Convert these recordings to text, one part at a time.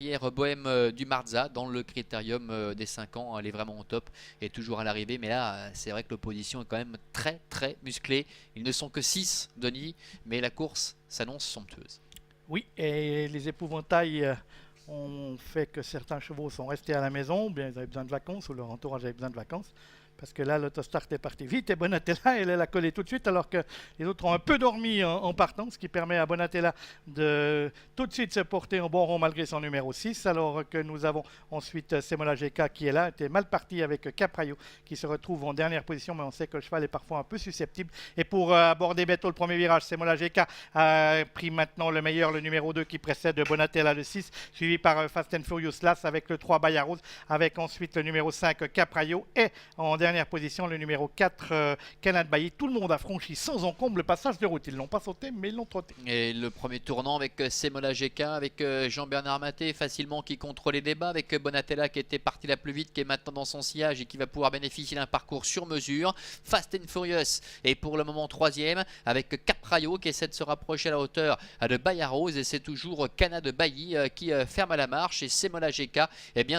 Hier, Bohème du Marza dans le critérium des 5 ans, elle est vraiment au top et toujours à l'arrivée. Mais là, c'est vrai que l'opposition est quand même très très musclée. Ils ne sont que 6, Denis, mais la course s'annonce somptueuse. Oui, et les épouvantails ont fait que certains chevaux sont restés à la maison, bien ils avaient besoin de vacances, ou leur entourage avait besoin de vacances. Parce que là, l'autostart est parti vite et Bonatella, elle a collé tout de suite, alors que les autres ont un peu dormi en partant, ce qui permet à Bonatella de tout de suite se porter en bon rond malgré son numéro 6. Alors que nous avons ensuite Semola GK qui est là, était mal parti avec Capraio, qui se retrouve en dernière position, mais on sait que le cheval est parfois un peu susceptible. Et pour aborder bientôt le premier virage, Semola GK a pris maintenant le meilleur, le numéro 2 qui précède Bonatella, le 6, suivi par Fast and Furious Las avec le 3 Bayarose, avec ensuite le numéro 5 Capraio et en dernière position le numéro 4 Canad Bailly. Tout le monde a franchi sans encombre le passage de route. Ils l'ont pas sauté, mais ils l'ont trotté. Et le premier tournant avec Semola GK, avec Jean-Bernard Maté facilement qui contrôlait les débats, avec Bonatella qui était parti la plus vite, qui est maintenant dans son sillage et qui va pouvoir bénéficier d'un parcours sur mesure. Fast and Furious est pour le moment troisième, avec Capraio qui essaie de se rapprocher à la hauteur de Bayarose, et c'est toujours Canad Bailly qui ferme à la marche, et Semola GK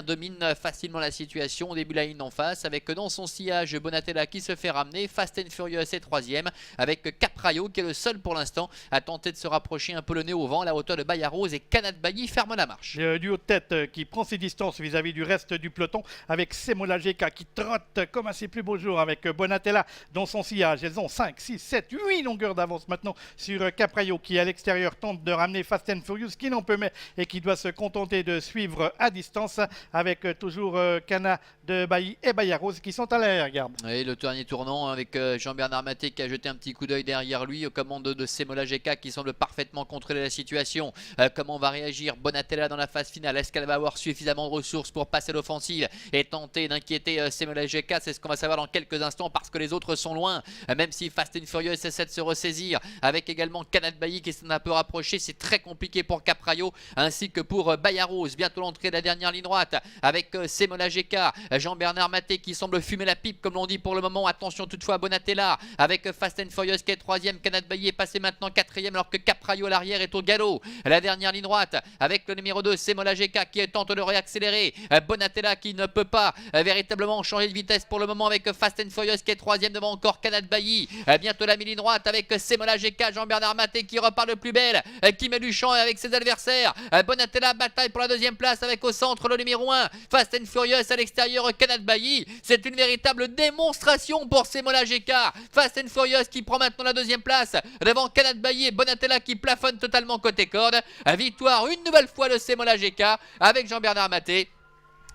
domine facilement la situation au début de la ligne en face, avec dans son sillage Bonatella qui se fait ramener. Fast and Furious est troisième, avec Capraio qui est le seul pour l'instant à tenter de se rapprocher un peu le nez au vent à la hauteur de Bayarose, et Canad Bailly ferme la marche. Le duo de tête qui prend ses distances vis-à-vis du reste du peloton, avec Semola GK qui trotte comme à ses plus beaux jours avec Bonatella dans son sillage. Elles ont 5, 6, 7, 8 longueurs d'avance maintenant sur Capraio qui à l'extérieur tente de ramener Fast and Furious, qui n'en peut mais et qui doit se contenter de suivre à distance, avec toujours Canad Bailly et Bayarose qui sont à l'arrière-garde. Et le dernier tournant avec Jean-Bernard Maté qui a jeté un petit coup d'œil derrière lui aux commandes de Semola GK qui semble parfaitement contrôler la situation. Comment va réagir Bonatella dans la phase finale? Est-ce qu'elle va avoir suffisamment de ressources pour passer l'offensive et tenter d'inquiéter Semola GK? C'est ce qu'on va savoir dans quelques instants, parce que les autres sont loin, même si Fast and Furious essaie de se ressaisir, avec également Canad Bailly qui s'en a un peu rapproché. C'est très compliqué pour Capraio ainsi que pour Bayarose. Bientôt l'entrée de la dernière ligne droite avec Semola GK, Jean-Bernard Maté qui semble fumer la pipe comme l'on dit pour le moment. Attention toutefois à Bonatella avec Fast and Furious qui est troisième. Canad Bailly est passé maintenant quatrième, alors que Capraio à l'arrière est au galop. La dernière ligne droite avec le numéro 2 Semola GK qui tente de réaccélérer. Bonatella qui ne peut pas véritablement changer de vitesse pour le moment, avec Fast and Furious qui est troisième devant encore Canad Bailly. Bientôt la mi-ligne droite avec Semola GK, Jean-Bernard Maté qui repart le plus belle, qui met du champ avec ses adversaires. Bonatella bataille pour la deuxième place avec au centre le numéro 1 Fast and Furious, à l'extérieur Canad Bailly. C'est une véritable démonstration pour Semola GK. Fast and Furious qui prend maintenant la deuxième place devant Canad Bailly et Bonatella qui plafonne totalement côté corde. Victoire une nouvelle fois de Semola GK avec Jean-Bernard Maté.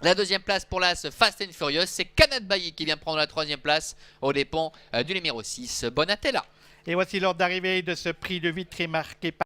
La deuxième place pour l'As Fast and Furious, c'est Canad Bailly qui vient prendre la troisième place aux dépens du numéro 6 Bonatella. Et voici l'ordre d'arrivée de ce prix de Vitry marqué par